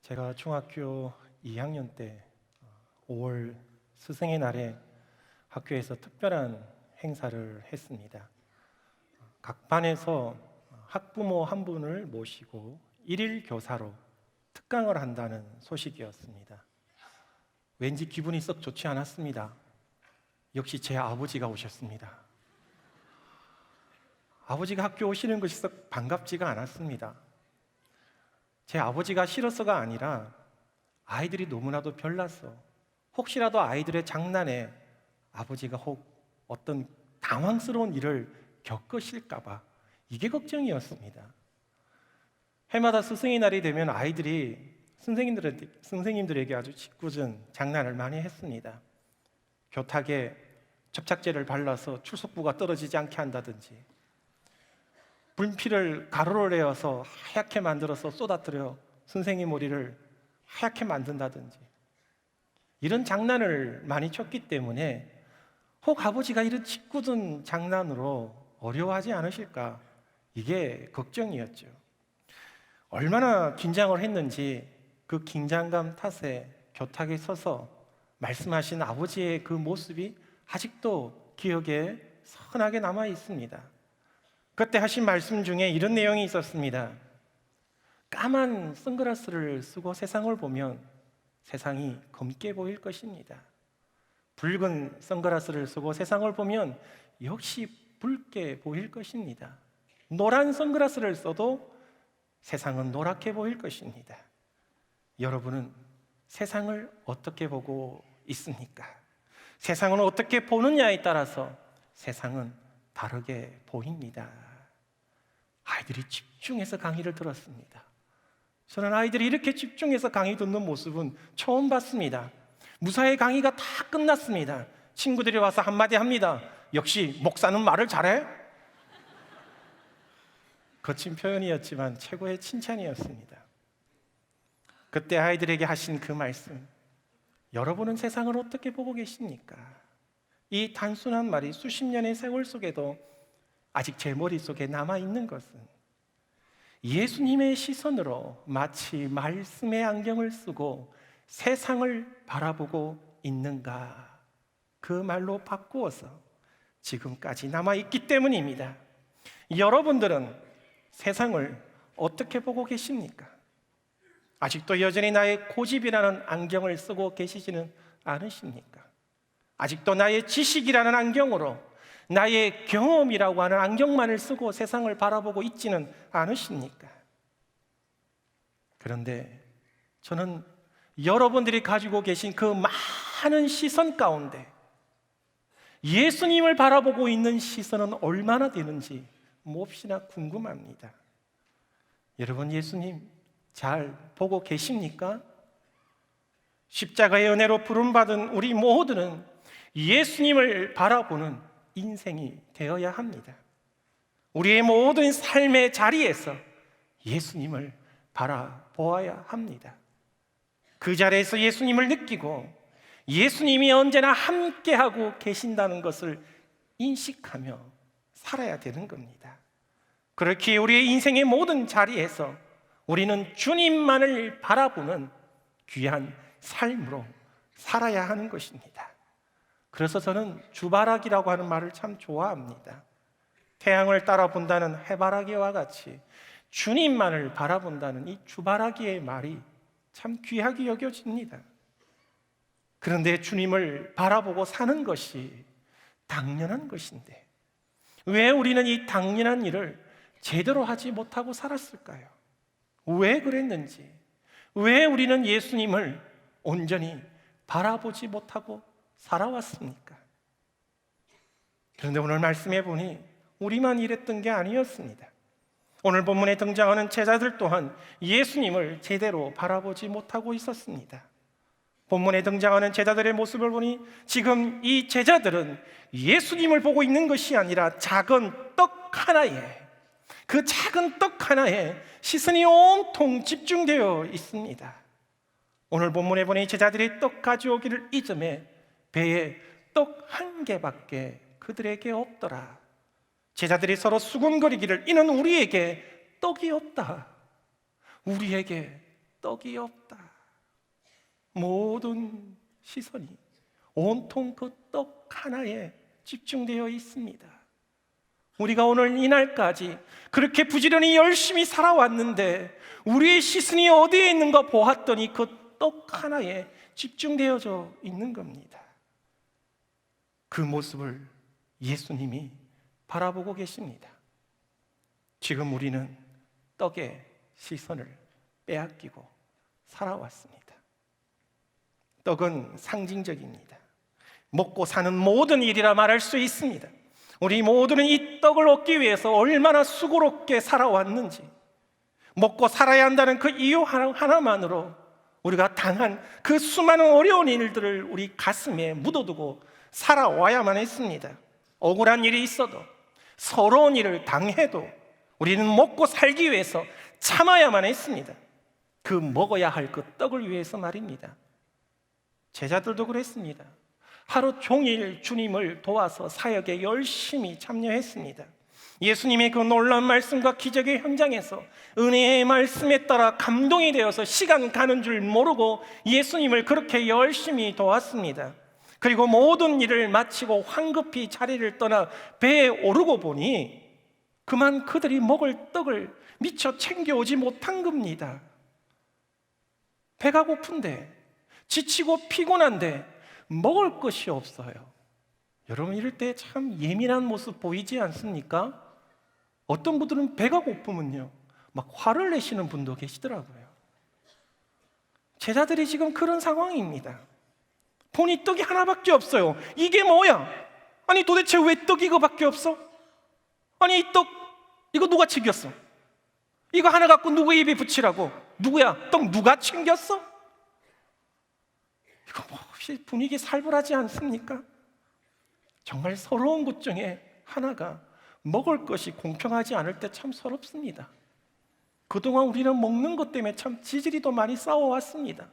제가 중학교 2학년 때 5월 스승의 날에 학교에서 특별한 행사를 했습니다. 각 반에서 학부모 한 분을 모시고 일일 교사로 특강을 한다는 소식이었습니다. 왠지 기분이 썩 좋지 않았습니다. 역시 제 아버지가 오셨습니다. 아버지가 학교 오시는 것이 썩 반갑지가 않았습니다. 제 아버지가 싫어서가 아니라 아이들이 너무나도 별나서 혹시라도 아이들의 장난에 아버지가 혹 어떤 당황스러운 일을 겪으실까 봐 이게 걱정이었습니다. 해마다 스승의 날이 되면 아이들이 선생님들에게 아주 짓궂은 장난을 많이 했습니다. 교탁에 접착제를 발라서 출석부가 떨어지지 않게 한다든지, 분필을 가로로 내어서 하얗게 만들어서 쏟아뜨려 선생님 머리를 하얗게 만든다든지, 이런 장난을 많이 쳤기 때문에 혹 아버지가 이런 짓궂은 장난으로 어려워하지 않으실까, 이게 걱정이었죠. 얼마나 긴장을 했는지 그 긴장감 탓에 교탁에 서서 말씀하신 아버지의 그 모습이 아직도 기억에 선하게 남아 있습니다. 그때 하신 말씀 중에 이런 내용이 있었습니다. 까만 선글라스를 쓰고 세상을 보면 세상이 검게 보일 것입니다. 붉은 선글라스를 쓰고 세상을 보면 역시 붉게 보일 것입니다. 노란 선글라스를 써도 세상은 노랗게 보일 것입니다. 여러분은 세상을 어떻게 보고 있습니까? 세상을 어떻게 보느냐에 따라서 세상은 다르게 보입니다. 아이들이 집중해서 강의를 들었습니다. 저는 아이들이 이렇게 집중해서 강의 듣는 모습은 처음 봤습니다. 무사히 강의가 다 끝났습니다. 친구들이 와서 한마디 합니다. 역시 목사는 말을 잘해? 거친 표현이었지만 최고의 칭찬이었습니다. 그때 아이들에게 하신 그 말씀, 여러분은 세상을 어떻게 보고 계십니까? 이 단순한 말이 수십 년의 세월 속에도 아직 제 머릿속에 남아있는 것은 예수님의 시선으로 마치 말씀의 안경을 쓰고 세상을 바라보고 있는가, 그 말로 바꾸어서 지금까지 남아있기 때문입니다. 여러분들은 세상을 어떻게 보고 계십니까? 아직도 여전히 나의 고집이라는 안경을 쓰고 계시지는 않으십니까? 아직도 나의 지식이라는 안경으로, 나의 경험이라고 하는 안경만을 쓰고 세상을 바라보고 있지는 않으십니까? 그런데 저는 여러분들이 가지고 계신 그 많은 시선 가운데 예수님을 바라보고 있는 시선은 얼마나 되는지 몹시나 궁금합니다. 여러분, 예수님 잘 보고 계십니까? 십자가의 은혜로 부름받은 우리 모두는 예수님을 바라보는 인생이 되어야 합니다. 우리의 모든 삶의 자리에서 예수님을 바라보아야 합니다. 그 자리에서 예수님을 느끼고 예수님이 언제나 함께하고 계신다는 것을 인식하며 살아야 되는 겁니다. 그렇게 우리의 인생의 모든 자리에서 우리는 주님만을 바라보는 귀한 삶으로 살아야 하는 것입니다. 그래서 저는 주바라기라고 하는 말을 참 좋아합니다. 태양을 따라본다는 해바라기와 같이 주님만을 바라본다는 이 주바라기의 말이 참 귀하게 여겨집니다. 그런데 주님을 바라보고 사는 것이 당연한 것인데 왜 우리는 이 당연한 일을 제대로 하지 못하고 살았을까요? 왜 그랬는지, 왜 우리는 예수님을 온전히 바라보지 못하고 살아왔습니까? 그런데 오늘 말씀해 보니 우리만 이랬던 게 아니었습니다. 오늘 본문에 등장하는 제자들 또한 예수님을 제대로 바라보지 못하고 있었습니다. 본문에 등장하는 제자들의 모습을 보니 지금 이 제자들은 예수님을 보고 있는 것이 아니라 작은 떡 하나에, 그 작은 떡 하나에 시선이 온통 집중되어 있습니다. 오늘 본문에 보니 제자들이 떡 가져오기를 잊음에 배에 떡 한 개밖에 그들에게 없더라. 제자들이 서로 수군거리기를, 이는 우리에게 떡이 없다, 우리에게 떡이 없다. 모든 시선이 온통 그 떡 하나에 집중되어 있습니다. 우리가 오늘 이날까지 그렇게 부지런히 열심히 살아왔는데 우리의 시선이 어디에 있는가 보았더니 그 떡 하나에 집중되어져 있는 겁니다. 그 모습을 예수님이 바라보고 계십니다. 지금 우리는 떡에 시선을 빼앗기고 살아왔습니다. 떡은 상징적입니다. 먹고 사는 모든 일이라 말할 수 있습니다. 우리 모두는 이 떡을 얻기 위해서 얼마나 수고롭게 살아왔는지, 먹고 살아야 한다는 그 이유 하나만으로 우리가 당한 그 수많은 어려운 일들을 우리 가슴에 묻어두고 살아와야만 했습니다. 억울한 일이 있어도, 서러운 일을 당해도 우리는 먹고 살기 위해서 참아야만 했습니다. 그 먹어야 할 그 떡을 위해서 말입니다. 제자들도 그랬습니다. 하루 종일 주님을 도와서 사역에 열심히 참여했습니다. 예수님의 그 놀라운 말씀과 기적의 현장에서 은혜의 말씀에 따라 감동이 되어서 시간 가는 줄 모르고 예수님을 그렇게 열심히 도왔습니다. 그리고 모든 일을 마치고 황급히 자리를 떠나 배에 오르고 보니 그만 그들이 먹을 떡을 미처 챙겨오지 못한 겁니다. 배가 고픈데, 지치고 피곤한데 먹을 것이 없어요. 여러분, 이럴 때 참 예민한 모습 보이지 않습니까? 어떤 분들은 배가 고프면요 막 화를 내시는 분도 계시더라고요. 제자들이 지금 그런 상황입니다. 보니 떡이 하나밖에 없어요. 이게 뭐야? 아니 도대체 왜 떡이 이거밖에 없어? 아니 이 떡 이거 누가 챙겼어? 이거 하나 갖고 누구 입에 붙이라고? 누구야? 떡 누가 챙겼어? 이거 뭐 혹시 분위기 살벌하지 않습니까? 정말 서러운 것 중에 하나가 먹을 것이 공평하지 않을 때 참 서럽습니다. 그동안 우리는 먹는 것 때문에 참 지지리도 많이 싸워왔습니다.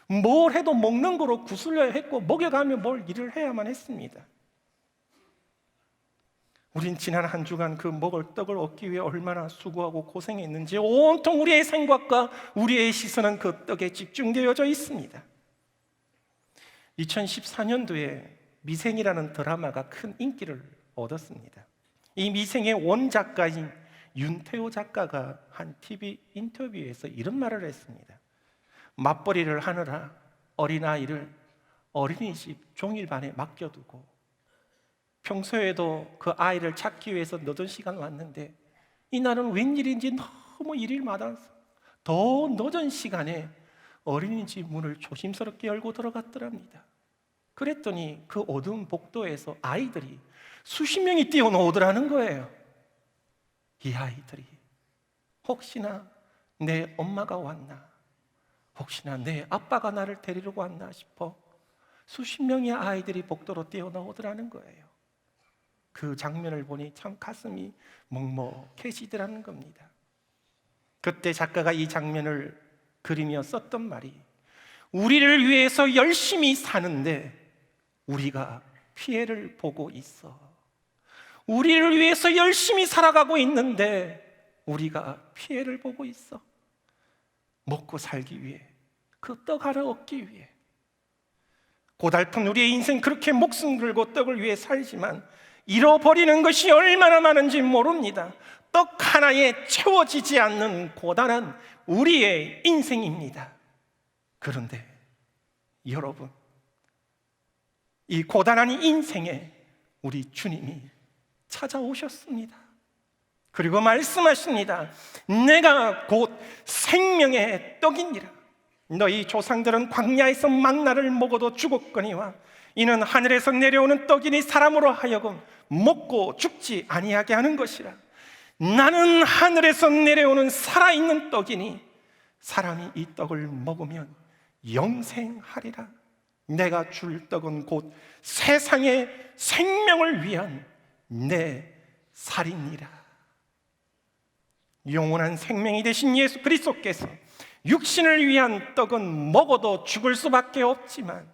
뭘 해도 먹는 거로 구슬려야 했고 먹여가며 뭘 일을 해야만 했습니다. 우린 지난 한 주간 그 먹을 떡을 얻기 위해 얼마나 수고하고 고생했는지 온통 우리의 생각과 우리의 시선은 그 떡에 집중되어져 있습니다. 2014년도에 미생이라는 드라마가 큰 인기를 얻었습니다. 이 미생의 원작가인 윤태호 작가가 한 TV 인터뷰에서 이런 말을 했습니다. 맞벌이를 하느라 어린아이를 어린이집 종일반에 맡겨두고 평소에도 그 아이를 찾기 위해서 늦은 시간 왔는데 이날은 웬일인지 너무 일이 많아서 더 늦은 시간에 어린이집 문을 조심스럽게 열고 들어갔더랍니다. 그랬더니 그 어두운 복도에서 아이들이 수십 명이 뛰어나오더라는 거예요. 이 아이들이 혹시나 내 엄마가 왔나, 혹시나 내 아빠가 나를 데리러 왔나 싶어 수십 명의 아이들이 복도로 뛰어나오더라는 거예요. 그 장면을 보니 참 가슴이 먹먹해지더라는 겁니다. 그때 작가가 이 장면을 그리며 썼던 말이, 우리를 위해서 열심히 사는데 우리가 피해를 보고 있어. 우리를 위해서 열심히 살아가고 있는데 우리가 피해를 보고 있어. 먹고 살기 위해, 그 떡 하나 얻기 위해. 고달픈 우리의 인생, 그렇게 목숨 걸고 떡을 위해 살지만 잃어버리는 것이 얼마나 많은지 모릅니다. 떡 하나에 채워지지 않는 고단한 우리의 인생입니다. 그런데 여러분, 이 고단한 인생에 우리 주님이 찾아오셨습니다. 그리고 말씀하십니다. 내가 곧 생명의 떡이니라. 너희 조상들은 광야에서 만나를 먹어도 죽었거니와 이는 하늘에서 내려오는 떡이니 사람으로 하여금 먹고 죽지 아니하게 하는 것이라. 나는 하늘에서 내려오는 살아있는 떡이니 사람이 이 떡을 먹으면 영생하리라. 내가 줄 떡은 곧 세상의 생명을 위한 내 살이니라. 영원한 생명이 되신 예수 그리스도께서 육신을 위한 떡은 먹어도 죽을 수밖에 없지만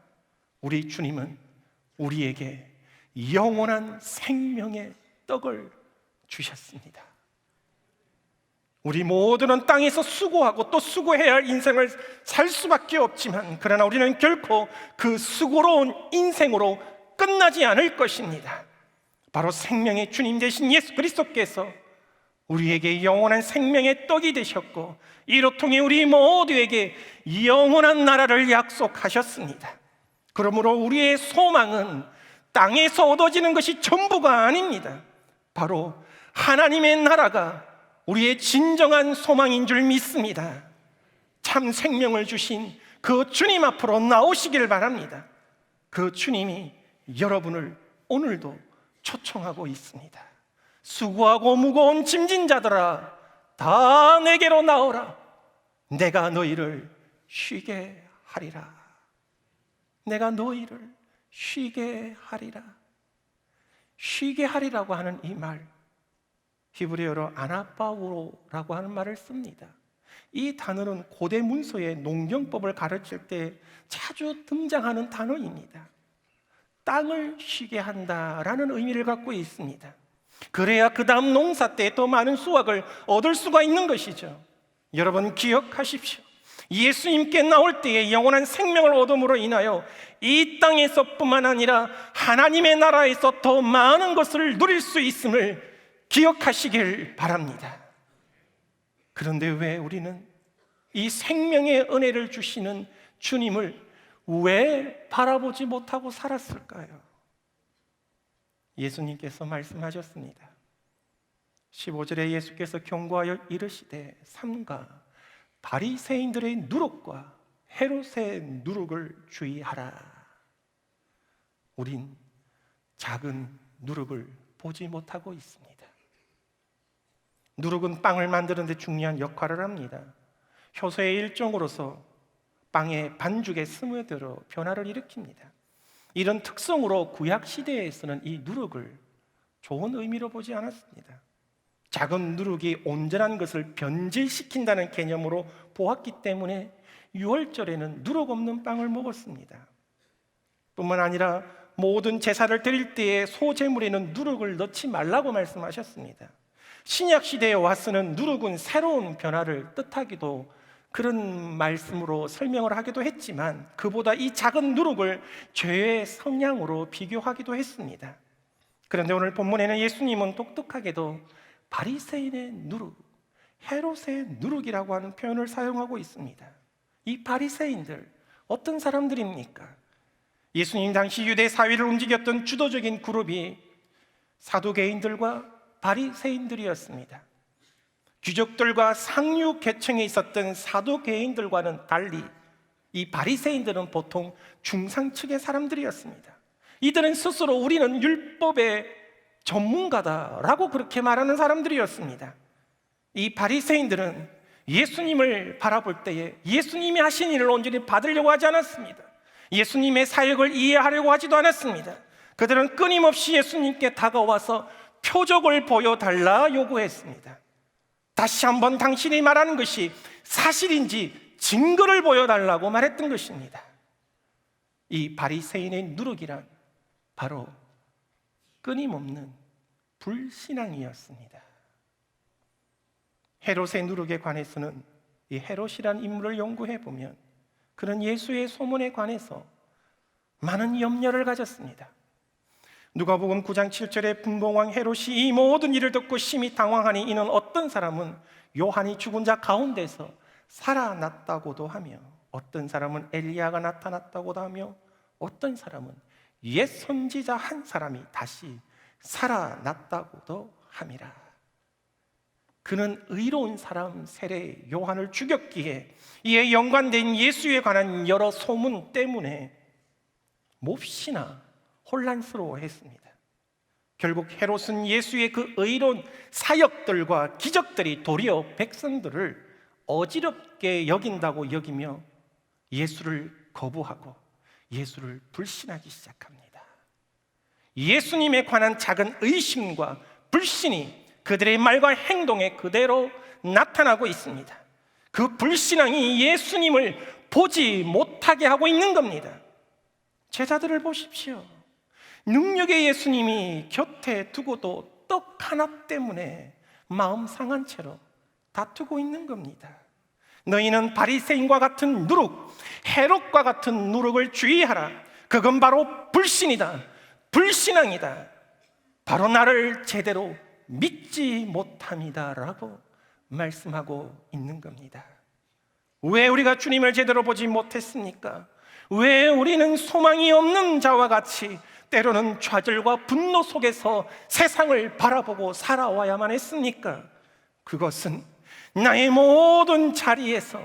우리 주님은 우리에게 영원한 생명의 떡을 주셨습니다. 우리 모두는 땅에서 수고하고 또 수고해야 할 인생을 살 수밖에 없지만, 그러나 우리는 결코 그 수고로운 인생으로 끝나지 않을 것입니다. 바로 생명의 주님 되신 예수 그리스도께서 우리에게 영원한 생명의 떡이 되셨고, 이로 통해 우리 모두에게 영원한 나라를 약속하셨습니다. 그러므로 우리의 소망은 땅에서 얻어지는 것이 전부가 아닙니다. 바로 하나님의 나라가 우리의 진정한 소망인 줄 믿습니다. 참 생명을 주신 그 주님 앞으로 나오시길 바랍니다. 그 주님이 여러분을 오늘도 초청하고 있습니다. 수고하고 무거운 짐진 자들아, 다 내게로 나오라. 내가 너희를 쉬게 하리라. 내가 너희를 쉬게 하리라. 쉬게 하리라고 하는 이 말, 히브리어로 아나파우로라고 하는 말을 씁니다. 이 단어는 고대 문서의 농경법을 가르칠 때 자주 등장하는 단어입니다. 땅을 쉬게 한다라는 의미를 갖고 있습니다. 그래야 그 다음 농사 때 더 많은 수확을 얻을 수가 있는 것이죠. 여러분 기억하십시오. 예수님께 나올 때에 영원한 생명을 얻음으로 인하여 이 땅에서뿐만 아니라 하나님의 나라에서 더 많은 것을 누릴 수 있음을 기억하시길 바랍니다. 그런데 왜 우리는 이 생명의 은혜를 주시는 주님을 왜 바라보지 못하고 살았을까요? 예수님께서 말씀하셨습니다. 15절에 예수께서 경고하여 이르시되 삼가 바리새인들의 누룩과 헤롯의 누룩을 주의하라. 우린 작은 누룩을 보지 못하고 있습니다. 누룩은 빵을 만드는 데 중요한 역할을 합니다. 효소의 일종으로서 빵의 반죽에 스며들어 변화를 일으킵니다. 이런 특성으로 구약 시대에서는 이 누룩을 좋은 의미로 보지 않았습니다. 작은 누룩이 온전한 것을 변질시킨다는 개념으로 보았기 때문에 유월절에는 누룩 없는 빵을 먹었습니다. 뿐만 아니라 모든 제사를 드릴 때에 소제물에는 누룩을 넣지 말라고 말씀하셨습니다. 신약 시대에 와서는 누룩은 새로운 변화를 뜻하기도, 그런 말씀으로 설명을 하기도 했지만, 그보다 이 작은 누룩을 죄의 성향으로 비교하기도 했습니다. 그런데 오늘 본문에는 예수님은 독특하게도 바리새인의 누룩, 헤롯의 누룩이라고 하는 표현을 사용하고 있습니다. 이 바리새인들 어떤 사람들입니까? 예수님 당시 유대 사회를 움직였던 주도적인 그룹이 사두개인들과 바리새인들이었습니다. 귀족들과 상류 계층에 있었던 사두개인들과는 달리 이 바리새인들은 보통 중상층의 사람들이었습니다. 이들은 스스로 우리는 율법의 전문가다라고 그렇게 말하는 사람들이었습니다. 이 바리새인들은 예수님을 바라볼 때에 예수님이 하신 일을 온전히 받으려고 하지 않았습니다. 예수님의 사역을 이해하려고 하지도 않았습니다. 그들은 끊임없이 예수님께 다가와서 표적을 보여달라 요구했습니다. 다시 한번 당신이 말하는 것이 사실인지 증거를 보여달라고 말했던 것입니다. 이 바리새인의 누룩이란 바로 끊임없는 불신앙이었습니다. 헤롯의 누룩에 관해서는 이 헤롯이란 인물을 연구해 보면 그는 예수의 소문에 관해서 많은 염려를 가졌습니다. 누가복음 9장 7절에 분봉왕 헤롯이 이 모든 일을 듣고 심히 당황하니 이는 어떤 사람은 요한이 죽은 자 가운데서 살아났다고도 하며, 어떤 사람은 엘리야가 나타났다고도 하며, 어떤 사람은 옛 선지자 한 사람이 다시 살아났다고도 함이라. 그는 의로운 사람 세례 요한을 죽였기에 이에 연관된 예수에 관한 여러 소문 때문에 몹시나 혼란스러워했습니다. 결국 헤롯은 예수의 그 의로운 사역들과 기적들이 도리어 백성들을 어지럽게 여긴다고 여기며 예수를 거부하고 예수를 불신하기 시작합니다. 예수님에 관한 작은 의심과 불신이 그들의 말과 행동에 그대로 나타나고 있습니다. 그 불신앙이 예수님을 보지 못하게 하고 있는 겁니다. 제자들을 보십시오. 능력의 예수님이 곁에 두고도 떡 하나 때문에 마음 상한 채로 다투고 있는 겁니다. 너희는 바리새인과 같은 누룩, 헤롯과 같은 누룩을 주의하라. 그건 바로 불신이다, 불신앙이다. 바로 나를 제대로 믿지 못함이다 라고 말씀하고 있는 겁니다. 왜 우리가 주님을 제대로 보지 못했습니까? 왜 우리는 소망이 없는 자와 같이 때로는 좌절과 분노 속에서 세상을 바라보고 살아와야만 했습니까? 그것은 나의 모든 자리에서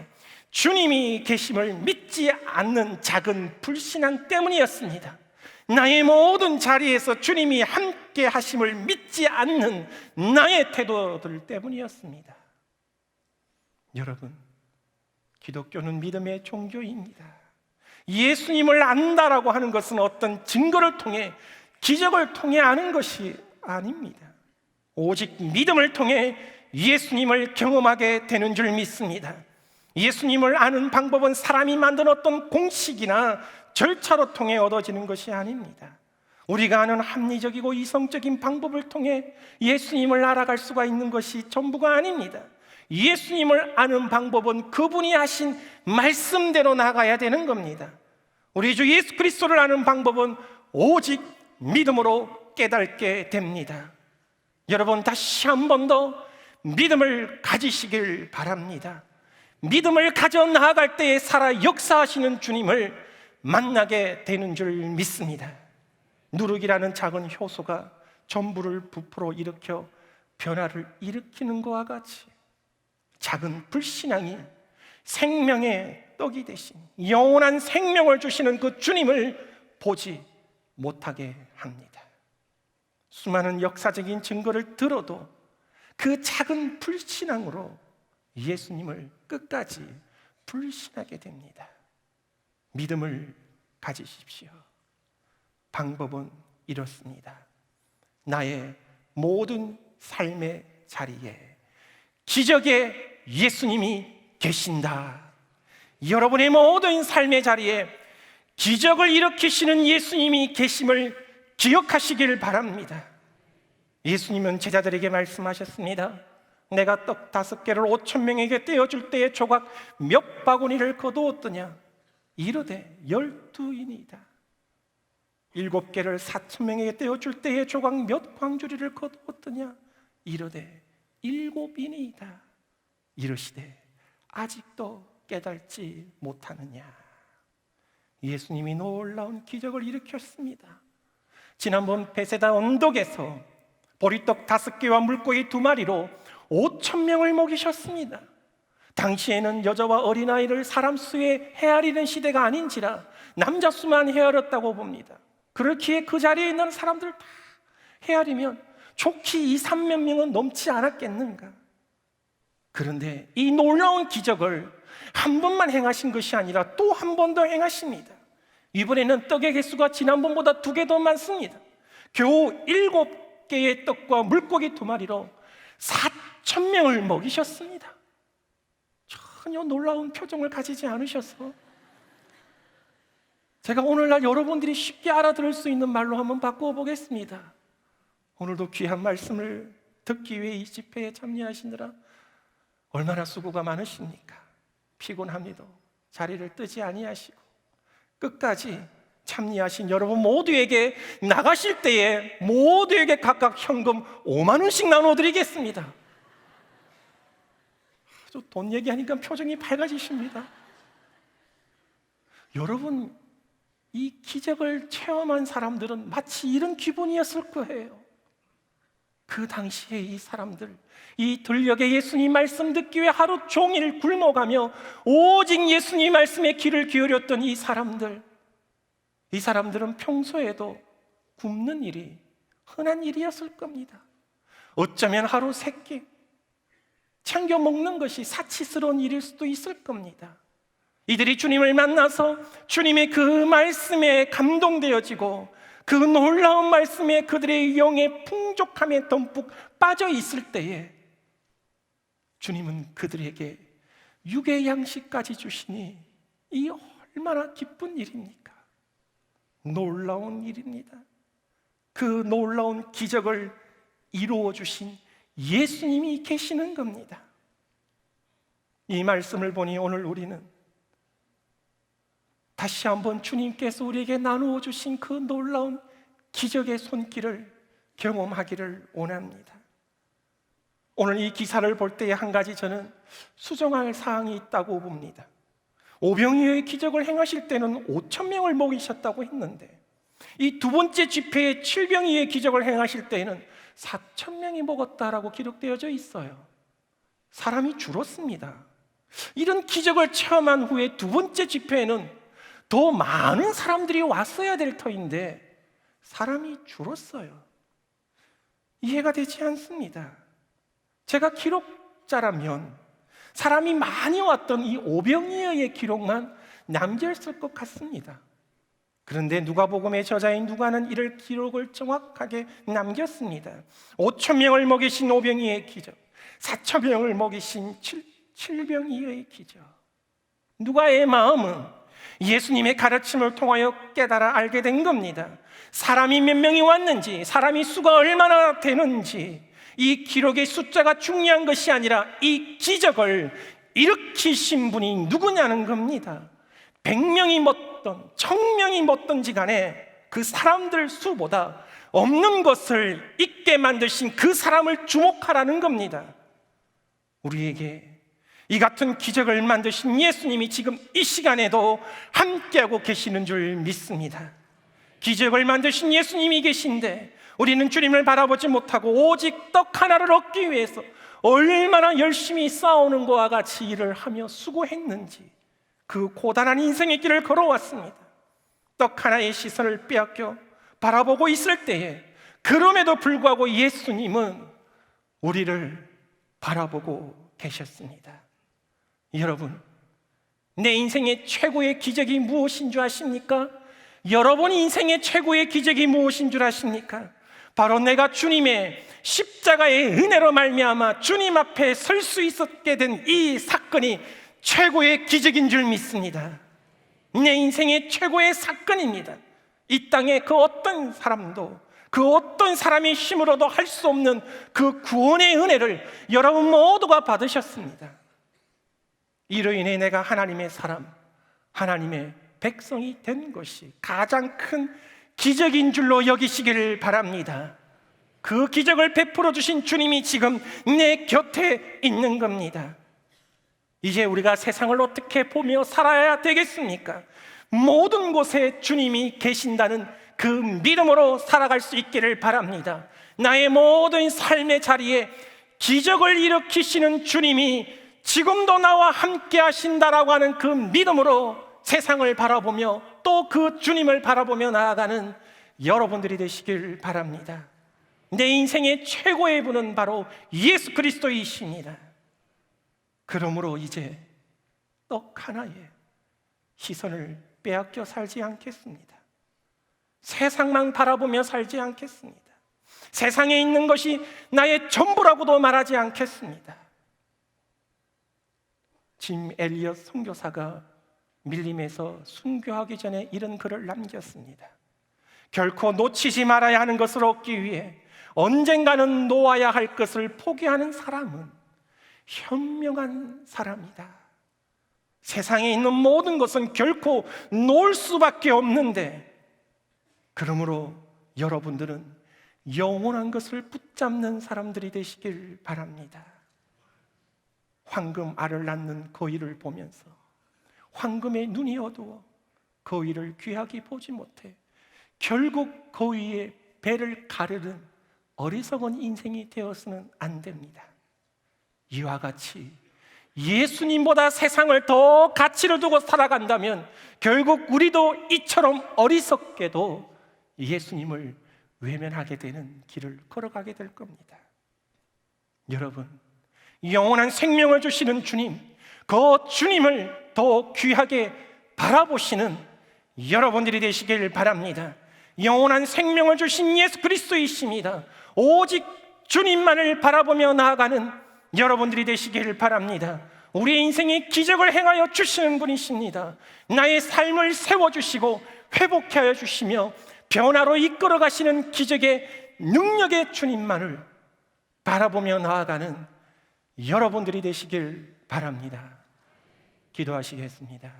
주님이 계심을 믿지 않는 작은 불신앙 때문이었습니다. 나의 모든 자리에서 주님이 함께 하심을 믿지 않는 나의 태도들 때문이었습니다. 여러분, 기독교는 믿음의 종교입니다. 예수님을 안다라고 하는 것은 어떤 증거를 통해, 기적을 통해 아는 것이 아닙니다. 오직 믿음을 통해 예수님을 경험하게 되는 줄 믿습니다. 예수님을 아는 방법은 사람이 만든 어떤 공식이나 절차로 통해 얻어지는 것이 아닙니다. 우리가 아는 합리적이고 이성적인 방법을 통해 예수님을 알아갈 수가 있는 것이 전부가 아닙니다. 예수님을 아는 방법은 그분이 하신 말씀대로 나가야 되는 겁니다. 우리 주 예수 그리스도를 아는 방법은 오직 믿음으로 깨닫게 됩니다. 여러분, 다시 한 번 더 믿음을 가지시길 바랍니다. 믿음을 가져 나아갈 때에 살아 역사하시는 주님을 만나게 되는 줄 믿습니다. 누룩이라는 작은 효소가 전부를 부풀어 일으켜 변화를 일으키는 것과 같이 작은 불신앙이 생명의 떡이 되신 영원한 생명을 주시는 그 주님을 보지 못하게 합니다. 수많은 역사적인 증거를 들어도 그 작은 불신앙으로 예수님을 끝까지 불신하게 됩니다. 믿음을 가지십시오. 방법은 이렇습니다. 나의 모든 삶의 자리에 기적의 예수님이 계신다. 여러분의 모든 삶의 자리에 기적을 일으키시는 예수님이 계심을 기억하시길 바랍니다. 예수님은 제자들에게 말씀하셨습니다. 내가 떡 5개를 5,000명에게 떼어줄 때에 조각 몇 바구니를 거두었더냐? 이르되 12이니이다. 7개를 4,000명에게 떼어줄 때에 조각 몇 광주리를 거두었더냐? 이르되 7이니이다. 이르시되 아직도 깨닫지 못하느냐? 예수님이 놀라운 기적을 일으켰습니다. 지난번 베세다 언덕에서 보리떡 5개와 물고기 2마리로 5,000명을 먹이셨습니다. 당시에는 여자와 어린아이를 사람 수에 헤아리는 시대가 아닌지라 남자 수만 헤아렸다고 봅니다. 그렇기에 그 자리에 있는 사람들 다 헤아리면 좋기 2, 3만 명은 넘지 않았겠는가? 그런데 이 놀라운 기적을 한 번만 행하신 것이 아니라 또 한 번 더 행하십니다. 이번에는 떡의 개수가 지난번보다 2개 더 많습니다. 겨우 7개의 떡과 물고기 2마리로 4,000명을 먹이셨습니다. 전혀 놀라운 표정을 가지지 않으셔서 제가 오늘날 여러분들이 쉽게 알아들을 수 있는 말로 한번 바꾸어 보겠습니다. 오늘도 귀한 말씀을 듣기 위해 이 집회에 참여하시느라 얼마나 수고가 많으십니까? 피곤합니다. 자리를 뜨지 아니하시고 끝까지 참여하신 여러분 모두에게 나가실 때에 모두에게 각각 현금 5만 원씩 나눠드리겠습니다. 돈 얘기하니까 표정이 밝아지십니다. 여러분, 이 기적을 체험한 사람들은 마치 이런 기분이었을 거예요. 그 당시에 이 사람들, 이 들녘에 예수님 말씀 듣기 위해 하루 종일 굶어가며 오직 예수님 말씀에 귀를 기울였던 이 사람들은 평소에도 굶는 일이 흔한 일이었을 겁니다. 어쩌면 하루 3끼 챙겨 먹는 것이 사치스러운 일일 수도 있을 겁니다. 이들이 주님을 만나서 주님의 그 말씀에 감동되어지고 그 놀라운 말씀에 그들의 영의 풍족함에 듬뿍 빠져 있을 때에 주님은 그들에게 육의 양식까지 주시니 이 얼마나 기쁜 일입니까? 놀라운 일입니다. 그 놀라운 기적을 이루어 주신 예수님이 계시는 겁니다. 이 말씀을 보니 오늘 우리는 다시 한번 주님께서 우리에게 나누어 주신 그 놀라운 기적의 손길을 경험하기를 원합니다. 오늘 이 기사를 볼 때에 한 가지 저는 수정할 사항이 있다고 봅니다. 오병이어의 기적을 행하실 때는 5천 명을 먹이셨다고 했는데 이 두 번째 집회에 7병이어의 기적을 행하실 때에는 4천 명이 먹었다라고 기록되어져 있어요. 사람이 줄었습니다. 이런 기적을 체험한 후에 두 번째 집회에는 더 많은 사람들이 왔어야 될 터인데 사람이 줄었어요. 이해가 되지 않습니다. 제가 기록자라면 사람이 많이 왔던 이 오병이어의 기록만 남겼을 것 같습니다. 그런데 누가복음의 저자인 누가는 이를 기록을 정확하게 남겼습니다. 5천 명을 먹이신 오병이어의 기적, 4천 명을 먹이신 7병이어의 기적. 누가의 마음은 예수님의 가르침을 통하여 깨달아 알게 된 겁니다. 사람이 몇 명이 왔는지, 사람이 수가 얼마나 되는지, 이 기록의 숫자가 중요한 것이 아니라 이 기적을 일으키신 분이 누구냐는 겁니다. 100명이 먹던 1000명이 먹던지 간에 그 사람들 수보다 없는 것을 있게 만드신 그 사람을 주목하라는 겁니다. 우리에게 이 같은 기적을 만드신 예수님이 지금 이 시간에도 함께하고 계시는 줄 믿습니다. 기적을 만드신 예수님이 계신데 우리는 주님을 바라보지 못하고 오직 떡 하나를 얻기 위해서 얼마나 열심히 싸우는 것과 같이 일을 하며 수고했는지 그 고단한 인생의 길을 걸어왔습니다. 떡 하나의 시선을 빼앗겨 바라보고 있을 때에 그럼에도 불구하고 예수님은 우리를 바라보고 계셨습니다. 여러분, 내 인생의 최고의 기적이 무엇인 줄 아십니까? 여러분 인생의 최고의 기적이 무엇인 줄 아십니까? 바로 내가 주님의 십자가의 은혜로 말미암아 주님 앞에 설 수 있었게 된 이 사건이 최고의 기적인 줄 믿습니다. 내 인생의 최고의 사건입니다. 이 땅에 그 어떤 사람도 그 어떤 사람의 힘으로도 할 수 없는 그 구원의 은혜를 여러분 모두가 받으셨습니다. 이로 인해 내가 하나님의 사람, 하나님의 백성이 된 것이 가장 큰 기적인 줄로 여기시기를 바랍니다. 그 기적을 베풀어 주신 주님이 지금 내 곁에 있는 겁니다. 이제 우리가 세상을 어떻게 보며 살아야 되겠습니까? 모든 곳에 주님이 계신다는 그 믿음으로 살아갈 수 있기를 바랍니다. 나의 모든 삶의 자리에 기적을 일으키시는 주님이 지금도 나와 함께 하신다라고 하는 그 믿음으로 세상을 바라보며 또 그 주님을 바라보며 나아가는 여러분들이 되시길 바랍니다. 내 인생의 최고의 분은 바로 예수 그리스도이십니다. 그러므로 이제 떡 하나에 시선을 빼앗겨 살지 않겠습니다. 세상만 바라보며 살지 않겠습니다. 세상에 있는 것이 나의 전부라고도 말하지 않겠습니다. 짐 엘리엇 선교사가 밀림에서 순교하기 전에 이런 글을 남겼습니다. 결코 놓치지 말아야 하는 것을 얻기 위해 언젠가는 놓아야 할 것을 포기하는 사람은 현명한 사람이다. 세상에 있는 모든 것은 결코 놓을 수밖에 없는데, 그러므로 여러분들은 영원한 것을 붙잡는 사람들이 되시길 바랍니다. 황금 알을 낳는 거위를 보면서 황금의 눈이 어두워 거위를 귀하게 보지 못해 결국 거위의 배를 가르는 어리석은 인생이 되어서는 안 됩니다. 이와 같이 예수님보다 세상을 더 가치를 두고 살아간다면 결국 우리도 이처럼 어리석게도 예수님을 외면하게 되는 길을 걸어가게 될 겁니다. 여러분, 영원한 생명을 주시는 주님, 그 주님을 더 귀하게 바라보시는 여러분들이 되시길 바랍니다. 영원한 생명을 주신 예수 그리스도이십니다. 오직 주님만을 바라보며 나아가는 여러분들이 되시길 바랍니다. 우리의 인생에 기적을 행하여 주시는 분이십니다. 나의 삶을 세워주시고 회복해 하여 주시며 변화로 이끌어 가시는 기적의 능력의 주님만을 바라보며 나아가는 여러분들이 되시길 바랍니다. 기도하시겠습니다.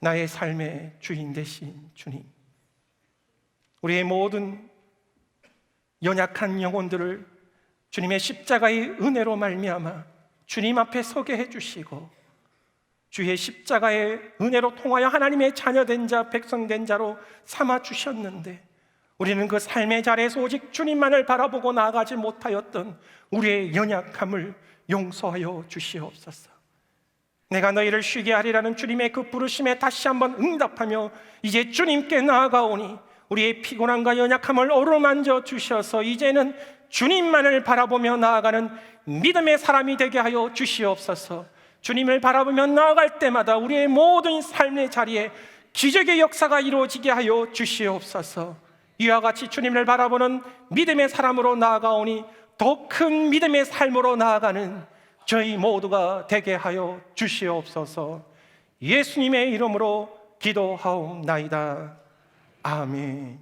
나의 삶의 주인 되신 주님, 우리의 모든 연약한 영혼들을 주님의 십자가의 은혜로 말미암아 주님 앞에 서게 해주시고, 주의 십자가의 은혜로 통하여 하나님의 자녀된 자, 백성된 자로 삼아 주셨는데, 우리는 그 삶의 자리에서 오직 주님만을 바라보고 나아가지 못하였던 우리의 연약함을 용서하여 주시옵소서. 내가 너희를 쉬게 하리라는 주님의 그 부르심에 다시 한번 응답하며 이제 주님께 나아가오니, 우리의 피곤함과 연약함을 어루만져 주셔서 이제는 주님만을 바라보며 나아가는 믿음의 사람이 되게 하여 주시옵소서. 주님을 바라보며 나아갈 때마다 우리의 모든 삶의 자리에 기적의 역사가 이루어지게 하여 주시옵소서. 이와 같이 주님을 바라보는 믿음의 사람으로 나아가오니 더 큰 믿음의 삶으로 나아가는 저희 모두가 되게 하여 주시옵소서. 예수님의 이름으로 기도하옵나이다. 아멘.